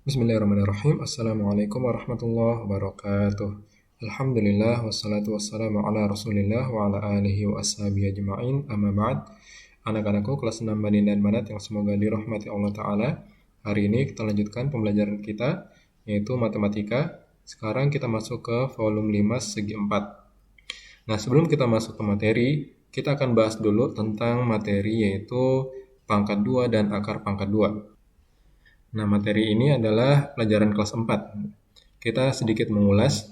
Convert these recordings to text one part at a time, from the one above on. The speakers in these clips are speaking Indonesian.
Bismillahirrahmanirrahim. Assalamualaikum warahmatullahi wabarakatuh. Alhamdulillah wassalatu wassalamu ala Rasulillah wa ala alihi wa ashabihi ajma'in. Amma ba'd. Anak-anakku kelas 6 Banin dan Banat yang semoga dirahmati Allah Ta'ala. Hari ini kita lanjutkan pembelajaran kita yaitu matematika. Sekarang kita masuk ke volume 5 segi 4. Nah, sebelum kita masuk ke materi, kita akan bahas dulu tentang materi yaitu pangkat 2 dan akar pangkat 2. Nah, materi ini adalah pelajaran kelas 4. Kita sedikit mengulas.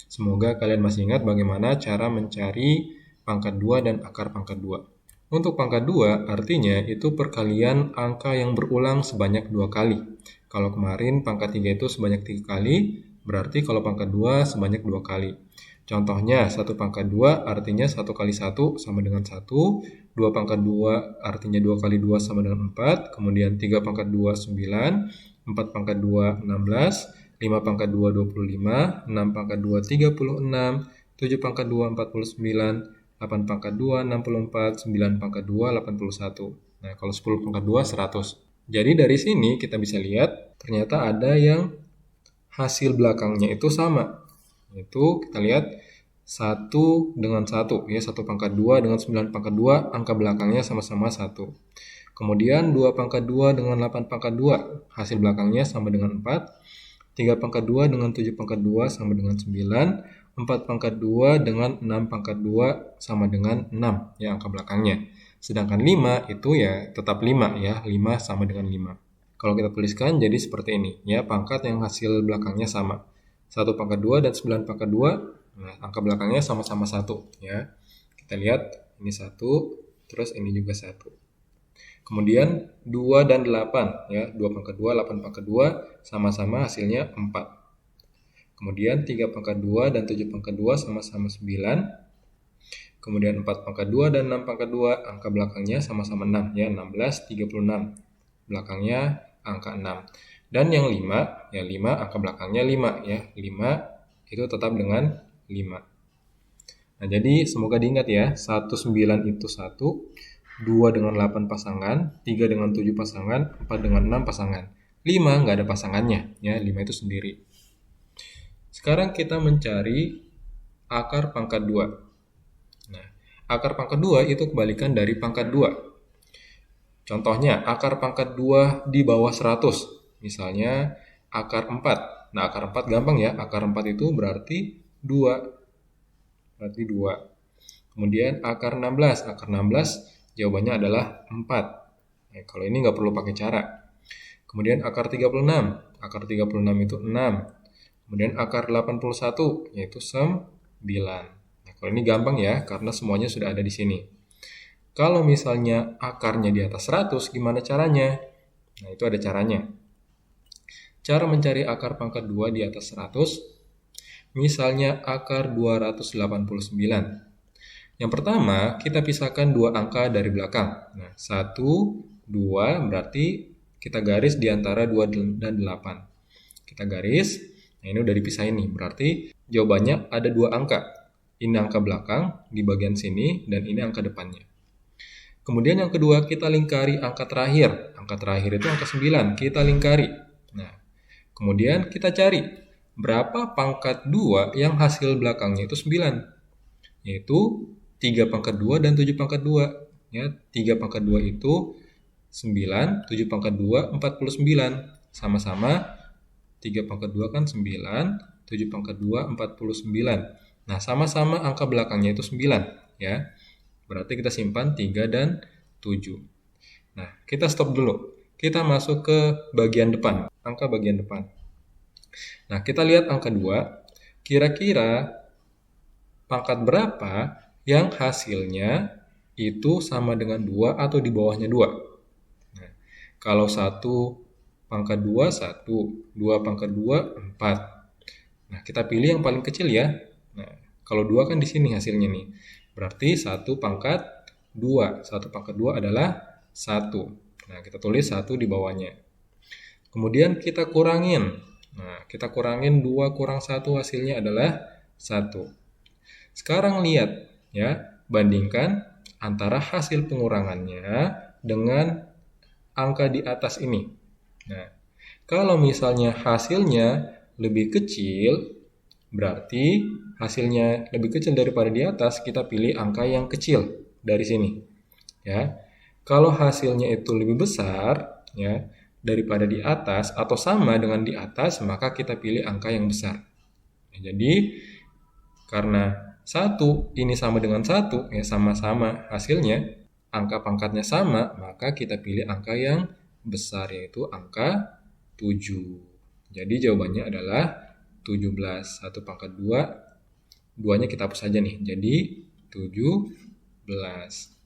Semoga kalian masih ingat bagaimana cara mencari pangkat 2 dan akar pangkat 2. Untuk pangkat 2 artinya itu perkalian angka yang berulang sebanyak 2 kali. Kalau kemarin pangkat 3 itu sebanyak 3 kali, berarti kalau pangkat 2 sebanyak 2 kali. Contohnya, 1 pangkat 2 artinya 1 kali 1 sama dengan 1, 2 pangkat 2 artinya 2 kali 2 sama dengan 4, kemudian 3 pangkat 2 9, 4 pangkat 2 16, 5 pangkat 2 25, 6 pangkat 2 36, 7 pangkat 2 49, 8 pangkat 2 64, 9 pangkat 2 81. Nah, kalau 10 pangkat 2 100. Jadi dari sini kita bisa lihat ternyata ada yang hasil belakangnya itu sama. Itu kita lihat 1 dengan 1, ya 1 pangkat 2 dengan 9 pangkat 2, angka belakangnya sama-sama 1. Kemudian 2 pangkat 2 dengan 8 pangkat 2, hasil belakangnya sama dengan 4. 3 pangkat 2 dengan 7 pangkat 2 sama dengan 9. 4 pangkat 2 dengan 6 pangkat 2 sama dengan 6, ya angka belakangnya. Sedangkan 5 itu ya tetap 5, ya 5 sama dengan 5. Kalau kita tuliskan jadi seperti ini, ya pangkat yang hasil belakangnya sama. 1 pangkat 2 dan 9 pangkat 2, nah angka belakangnya sama-sama 1, ya. Kita lihat ini 1, terus ini juga 1. Kemudian 2 dan 8, ya 2 pangkat 2, 8 pangkat 2, sama-sama hasilnya 4. Kemudian 3 pangkat 2 dan 7 pangkat 2 sama-sama 9. Kemudian 4 pangkat 2 dan 6 pangkat 2, angka belakangnya sama-sama 6, ya 16, 36. Belakangnya angka 6. Dan yang 5, ya 5 angka belakangnya 5, ya 5 itu tetap dengan 5. Nah, jadi semoga diingat ya, 19 itu 1, 2 dengan 8 pasangan, 3 dengan 7 pasangan, 4 dengan 6 pasangan. 5 nggak ada pasangannya, ya 5 itu sendiri. Sekarang kita mencari akar pangkat 2. Nah, akar pangkat 2 itu kebalikan dari pangkat 2. Contohnya, akar pangkat 2 di bawah 100. Misalnya, akar 4. Nah, akar 4 gampang ya. Akar 4 itu berarti 2. Berarti 2. Kemudian, akar 16. Akar 16 jawabannya adalah 4. Nah, kalau ini nggak perlu pakai cara. Kemudian, akar 36. Akar 36 itu 6. Kemudian, akar 81, yaitu 9. Nah, kalau ini gampang ya, karena semuanya sudah ada di sini. Kalau misalnya akarnya di atas 100, gimana caranya? Nah, itu ada caranya. Cara mencari akar pangkat 2 di atas 100, misalnya akar 289. Yang pertama, kita pisahkan dua angka dari belakang. Nah, 1, 2, berarti kita garis di antara 2 dan 8. Kita garis, nah ini udah dipisahin nih, berarti jawabannya ada dua angka. Ini angka belakang di bagian sini, dan ini angka depannya. Kemudian yang kedua, kita lingkari angka terakhir. Angka terakhir itu angka 9, kita lingkari. Nah, kemudian kita cari berapa pangkat 2 yang hasil belakangnya itu 9. Yaitu 3 pangkat 2 dan 7 pangkat 2. Ya, 3 pangkat 2 itu 9, 7 pangkat 2, 49. Sama-sama 3 pangkat 2 kan 9, 7 pangkat 2, 49. Nah, sama-sama angka belakangnya itu 9. Ya. Berarti kita simpan 3 dan 7. Nah, kita stop dulu. Kita masuk ke bagian depan, angka bagian depan. Nah, kita lihat angka 2. Kira-kira pangkat berapa yang hasilnya itu sama dengan 2 atau di bawahnya 2? Nah, kalau 1 pangkat 2, 1. 2 pangkat 2, 4. Nah, kita pilih yang paling kecil ya. Nah, kalau 2 kan di sini hasilnya nih. Berarti 1 pangkat 2. 1 pangkat 2 adalah 1. Nah, kita tulis 1 di bawahnya. Kemudian kita kurangin. Nah, kita kurangin 2 kurang 1 hasilnya adalah 1. Sekarang lihat ya, bandingkan antara hasil pengurangannya dengan angka di atas ini. Nah, Kalau misalnya hasilnya lebih kecil, berarti hasilnya lebih kecil daripada di atas, kita pilih angka yang kecil dari sini. Ya. Kalau hasilnya itu lebih besar, ya, daripada di atas atau sama dengan di atas, maka kita pilih angka yang besar. Ya, jadi karena 1 ini sama dengan 1, ya sama-sama hasilnya, angka pangkatnya sama, maka kita pilih angka yang besar, yaitu angka 7. Jadi jawabannya adalah 17. 1 pangkat 2, 2-nya kita hapus saja nih. Jadi 17.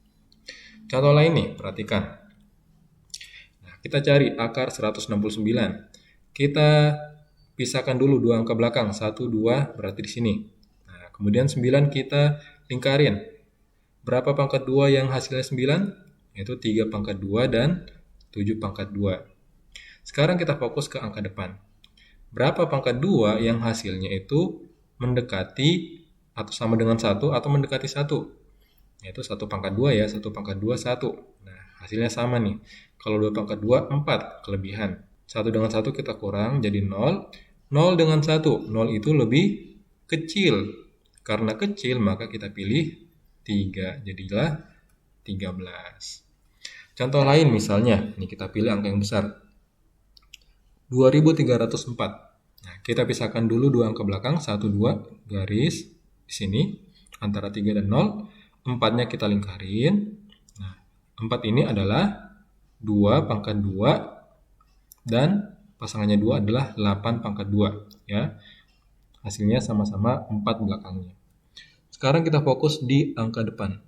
Contoh lain nih, perhatikan. Nah, kita cari akar 169. Kita pisahkan dulu dua angka belakang, 1, 2 berarti di sini. Nah, kemudian 9 kita lingkarin. Berapa pangkat 2 yang hasilnya 9? Yaitu 3 pangkat 2 dan 7 pangkat 2. Sekarang kita fokus ke angka depan. Berapa pangkat 2 yang hasilnya itu mendekati atau sama dengan 1 atau mendekati 1? Yaitu 1 pangkat 2 ya, 1 pangkat 2, 1. Nah, hasilnya sama nih. Kalau 2 pangkat 2, 4 kelebihan. 1 dengan 1 kita kurang, jadi 0. 0 dengan 1, 0 itu lebih kecil. Karena kecil, maka kita pilih 3. Jadilah 13. Contoh lain misalnya, ini kita pilih angka yang besar. 2304. Nah, kita pisahkan dulu dua angka belakang, 1, 2, garis di sini, antara 3 dan 0. 4-nya kita lingkarin. Nah, 4 ini adalah 2 pangkat 2 dan pasangannya 2 adalah 8 pangkat 2. Ya. Hasilnya sama-sama 4 belakangnya. Sekarang kita fokus di angka depan.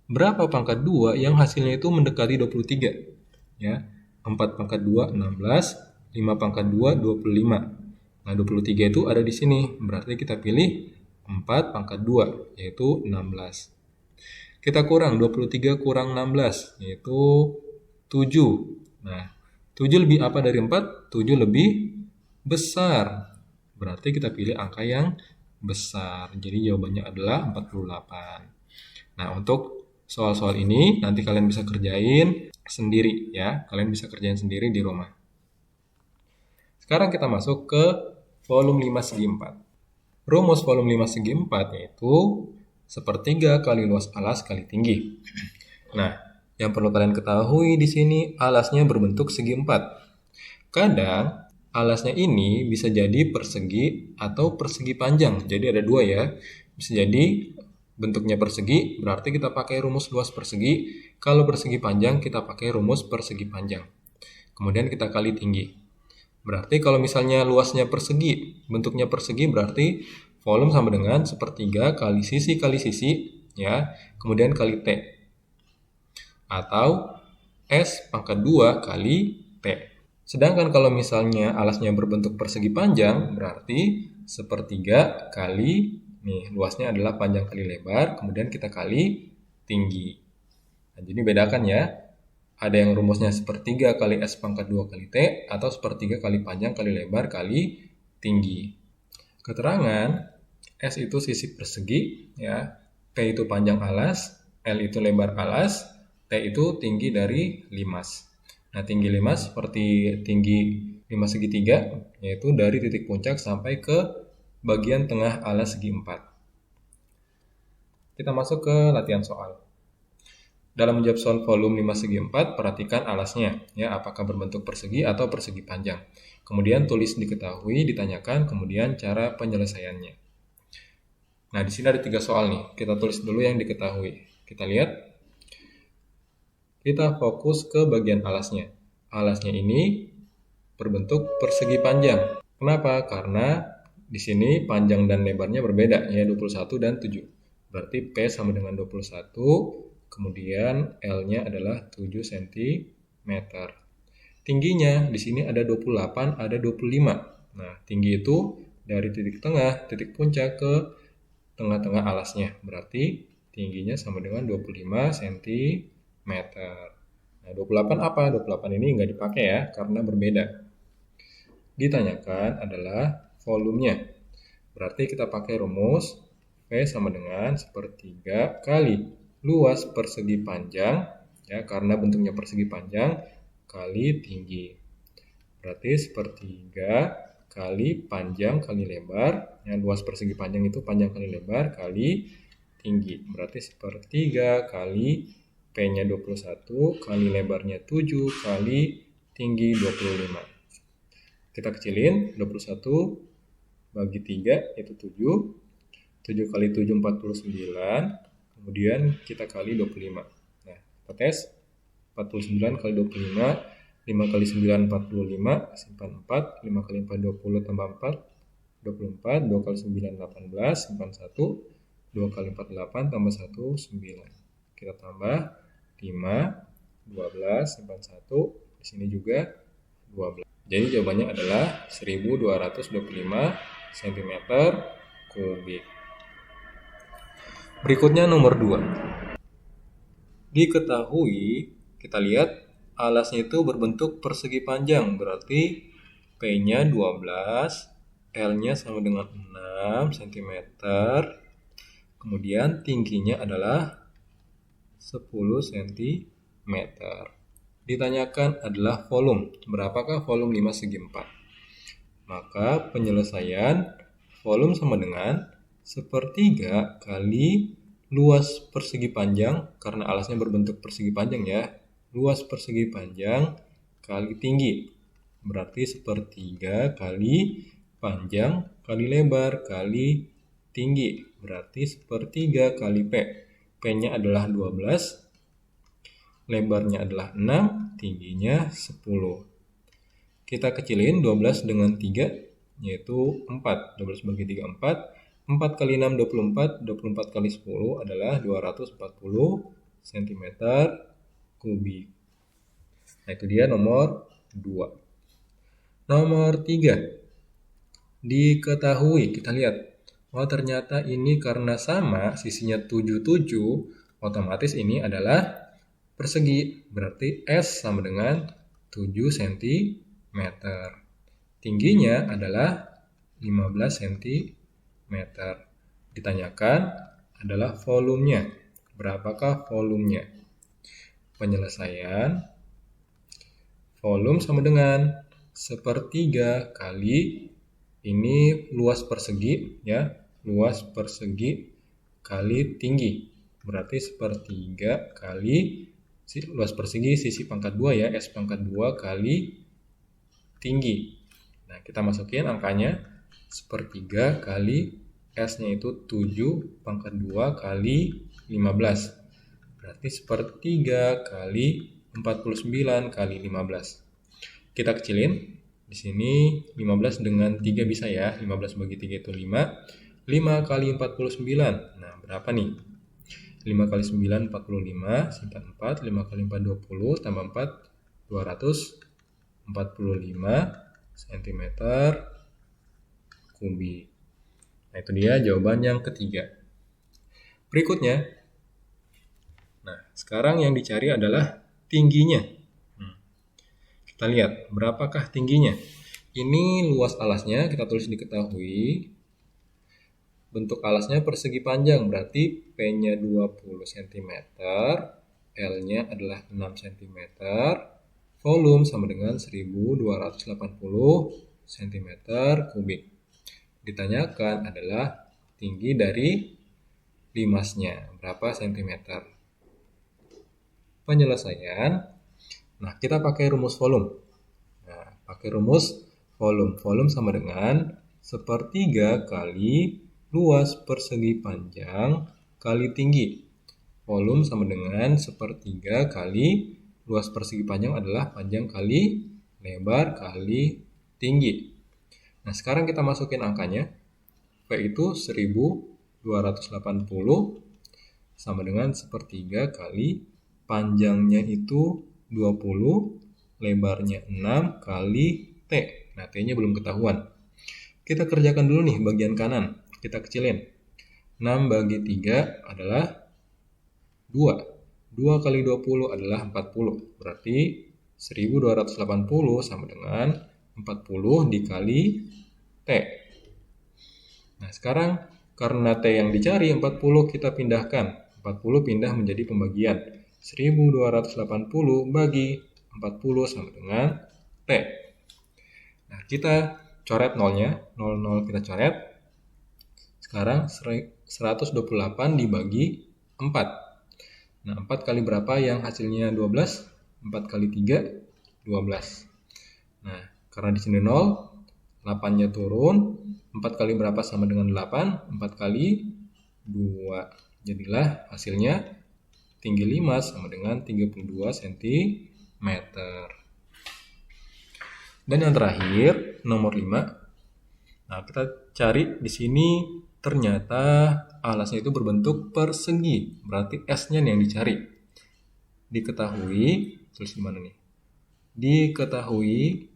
Berapa pangkat 2 yang hasilnya itu mendekati 23? Ya. 4 pangkat 2, 16. 5 pangkat 2, 25. Nah, 23 itu ada di sini. Berarti kita pilih 4 pangkat 2, yaitu 16. Kita kurang, 23 kurang 16, yaitu 7. Nah, 7 lebih apa dari 4? 7 lebih besar. Berarti kita pilih angka yang besar. Jadi jawabannya adalah 48. Nah, untuk soal-soal ini nanti kalian bisa kerjain sendiri ya. Kalian bisa kerjain sendiri di rumah. Sekarang kita masuk ke volume 5 segi 4. Rumus volume 5 segi 4 yaitu sepertiga kali luas alas kali tinggi. Nah, yang perlu kalian ketahui di sini alasnya berbentuk segi 4. Kadang alasnya ini bisa jadi persegi atau persegi panjang. Jadi ada dua ya. Bisa jadi bentuknya persegi, berarti kita pakai rumus luas persegi. Kalau persegi panjang, kita pakai rumus persegi panjang. Kemudian kita kali tinggi. Berarti kalau misalnya luasnya persegi, bentuknya persegi berarti volume sama dengan sepertiga kali sisi ya, kemudian kali T. Atau S pangkat 2 kali T. Sedangkan kalau misalnya alasnya berbentuk persegi panjang, berarti sepertiga kali, nih luasnya adalah panjang kali lebar, kemudian kita kali tinggi. Nah, jadi bedakan ya. Ada yang rumusnya sepertiga kali S pangkat 2 kali T, atau sepertiga kali panjang kali lebar kali tinggi. Keterangan S itu sisi persegi, ya. P itu panjang alas, L itu lebar alas, T itu tinggi dari limas. Nah, tinggi limas seperti tinggi limas segitiga, yaitu dari titik puncak sampai ke bagian tengah alas segi 4. Kita masuk ke latihan soal. Dalam menjawab soal volume 5 segi 4, perhatikan alasnya, ya, apakah berbentuk persegi atau persegi panjang. Kemudian tulis diketahui, ditanyakan, kemudian cara penyelesaiannya. Nah, di sini ada 3 soal nih. Kita tulis dulu yang diketahui. Kita lihat. Kita fokus ke bagian alasnya. Alasnya ini berbentuk persegi panjang. Kenapa? Karena di sini panjang dan lebarnya berbeda, ya, 21 dan 7. Berarti P sama dengan 21, kemudian L-nya adalah 7 cm. Tingginya di sini ada 28, ada 25. Nah, tinggi itu dari titik tengah, titik puncak ke tengah-tengah alasnya. Berarti tingginya sama dengan 25 cm. Nah, 28 apa? 28 ini nggak dipakai ya, karena berbeda. Ditanyakan adalah volumenya. Berarti kita pakai rumus V sama dengan sepertiga kali luas persegi panjang, ya, karena bentuknya persegi panjang, kali tinggi. Berarti sepertiga kali panjang kali lebar. Yang luas persegi panjang itu panjang kali lebar kali tinggi. Berarti sepertiga kali P-nya 21 kali lebarnya 7 kali tinggi 25. Kita kecilin, 21 bagi 3 itu 7. 7 kali 7 49. Kemudian kita kali 25. Nah, kita tes. 49 kali 25. 5 kali 9 45. Simpan 4. 5 kali 4 20 tambah 4. 24. 2 kali 9 18. Simpan 1. 2 kali 4 8 tambah 1 9. Kita tambah 5. 12. Simpan 1. Di sini juga 12. Jadi jawabannya adalah 1225 cm kubik. Berikutnya nomor 2. Diketahui, kita lihat alasnya itu berbentuk persegi panjang, berarti P-nya 12, L-nya sama dengan 6 cm, kemudian tingginya adalah 10 cm. Ditanyakan adalah volume. Berapakah volume 5 segi 4? Maka penyelesaian volume sama dengan sepertiga kali luas persegi panjang, karena alasnya berbentuk persegi panjang ya. Luas persegi panjang kali tinggi. Berarti sepertiga kali panjang kali lebar kali tinggi. Berarti sepertiga kali P. P-nya adalah 12. Lebarnya adalah 6, tingginya 10. Kita kecilin 12 dengan 3, yaitu 4. 12 bagi 3, 4. 4 kali 6, 24. 24 kali 10 adalah 240 cm kubik. Nah, itu dia nomor 2. Nomor 3. Diketahui, kita lihat. Oh, ternyata ini karena sama, sisinya 77, otomatis ini adalah persegi, berarti S sama dengan 7 cm. Tingginya adalah 15 cm. Ditanyakan adalah volumenya. Berapakah volumenya? Penyelesaian volume sama dengan sepertiga kali ini luas persegi ya, luas persegi kali tinggi. Berarti sepertiga kali luas persegi sisi pangkat 2 ya, S pangkat 2 kali tinggi. Nah, kita masukin angkanya. Sepertiga kali S-nya itu 7 pangkat 2 kali 15. Berarti sepertiga kali 49 kali 15. Kita kecilin. Di sini 15 dengan 3 bisa ya. 15 bagi 3 itu 5. 5 kali 49. Nah, berapa nih? 5 kali 9 45, simpan 4. 5 kali 4 20 tambah 4 245 cm kubik. Nah, itu dia jawaban yang ketiga. Berikutnya, nah sekarang yang dicari adalah tingginya. Kita lihat berapakah tingginya. Ini luas alasnya, kita tulis diketahui. Bentuk alasnya persegi panjang, berarti P-nya 20 cm, L-nya adalah 6 cm, volume sama dengan 1280 cm kubik. Ditanyakan adalah tinggi dari limasnya, berapa centimeter. Penyelesaian, nah kita pakai rumus volume. Nah, pakai rumus volume. Volume sama dengan sepertiga kali luas persegi panjang kali tinggi. Volume sama dengan sepertiga kali luas persegi panjang adalah panjang kali lebar kali tinggi. Nah, sekarang kita masukin angkanya. P itu 1280 sama dengan sepertiga kali panjangnya itu 20, lebarnya 6 kali T. Nah, T-nya belum ketahuan. Kita kerjakan dulu nih bagian kanan. Kita kecilin. 6 bagi 3 adalah 2. 2 kali 20 adalah 40. Berarti 1280 sama dengan 40 dikali T. Nah, sekarang karena T yang dicari 40 kita pindahkan. 40 pindah menjadi pembagian. 1280 bagi 40 sama dengan T. Nah, kita coret nolnya, 00 kita coret. Sekarang 128 dibagi 4. Nah, 4 kali berapa yang hasilnya 12? 4 kali 3, 12. Nah, karena di sini 0, 8-nya turun. 4 kali berapa sama dengan 8? 4 kali 2. Jadilah hasilnya tinggi 5 sama dengan 32 cm. Dan yang terakhir, nomor 5. Nah, kita cari di sini ternyata alasnya itu berbentuk persegi. Berarti S-nya yang dicari. Diketahui, tulis di mana nih? Diketahui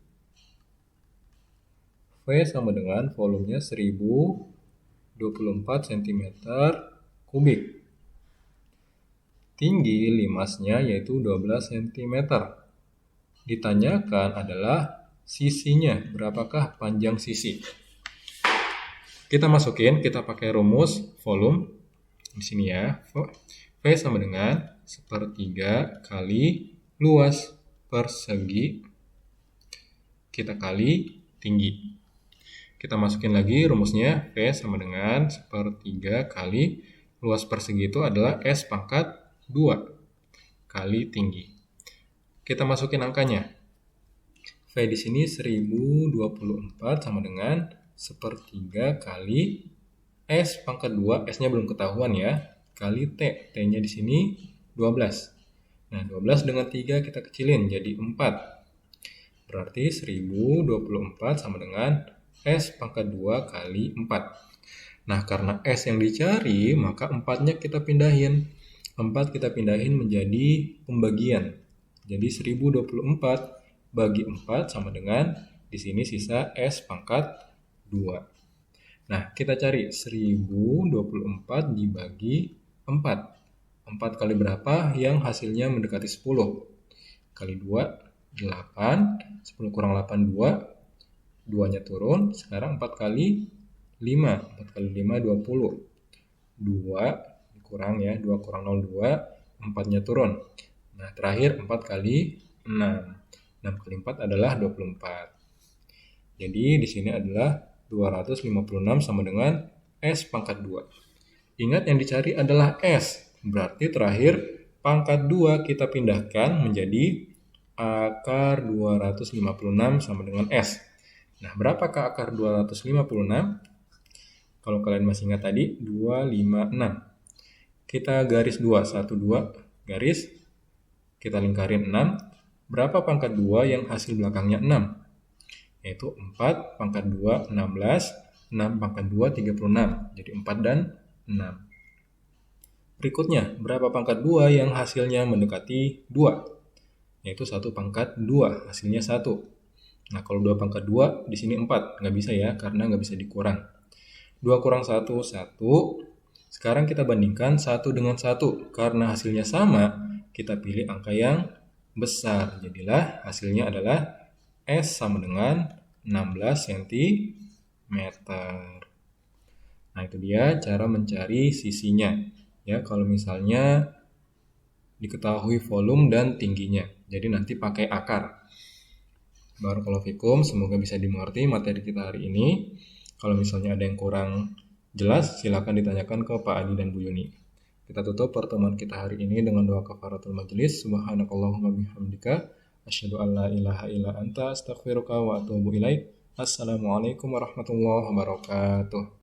V sama dengan volumenya 1024 cm kubik. Tinggi limasnya yaitu 12 cm. Ditanyakan adalah sisinya, berapakah panjang sisi. Kita masukin, kita pakai rumus volume di sini ya. V sama dengan 1/3 kali luas persegi kita kali tinggi. Kita masukin lagi rumusnya, V sama dengan 1/3 kali luas persegi itu adalah S pangkat 2 kali tinggi. Kita masukin angkanya. V di sini 1024 sama dengan 1/3 kali S pangkat 2, S-nya belum ketahuan ya, kali T. T-nya di sini 12. Nah, 12 dengan 3 kita kecilin jadi 4. Berarti 1024 sama dengan S pangkat 2 kali 4. Nah, karena S yang dicari, maka 4-nya kita pindahin. 4 kita pindahin menjadi pembagian. Jadi 1024 bagi 4 sama dengan di sini sisa S pangkat 2. Nah, kita cari 1024 dibagi 4. 4 kali berapa yang hasilnya mendekati 10? Kali 2, 8. 10 kurang 8, 2. 2-nya turun. Sekarang 4 kali 5. 4 kali 5, 20. 2 kurang ya, 2 kurang 0, 2, 4-nya turun. Nah, terakhir 4 kali 6. 6 kali 4 adalah 24. Jadi, di sini adalah 256 sama dengan S pangkat 2. Ingat yang dicari adalah S. Berarti terakhir pangkat 2 kita pindahkan menjadi akar 256 sama dengan S. Nah, berapakah akar 256? Kalau kalian masih ingat tadi, 256. Kita garis 2, 1, 2, garis. Kita lingkarin 6. Berapa pangkat 2 yang hasil belakangnya 6? Yaitu 4 pangkat 2, 16. 6 pangkat 2, 36. Jadi 4 dan 6. Berikutnya, berapa pangkat 2 yang hasilnya mendekati 2? Yaitu 1 pangkat 2, hasilnya 1. Nah, kalau 2 pangkat 2, di sini 4. Nggak bisa ya, karena nggak bisa dikurang. 2 kurang 1, 1. Sekarang kita bandingkan 1 dengan 1. Karena hasilnya sama, kita pilih angka yang besar. Jadilah hasilnya adalah S sama dengan 16 cm. Nah, itu dia cara mencari sisinya. Ya, kalau misalnya diketahui volume dan tingginya. Jadi nanti pakai akar. Barakallahu fikum, semoga bisa dimengerti materi kita hari ini. Kalau misalnya ada yang kurang jelas, silakan ditanyakan ke Pak Adi dan Bu Yuni. Kita tutup pertemuan kita hari ini dengan doa kafaratul majelis. Subhanakallahumma bihamdika asyhadu an la ilaha illa anta astaghfiruka wa atubu ilaik. Assalamualaikum warahmatullahi wabarakatuh.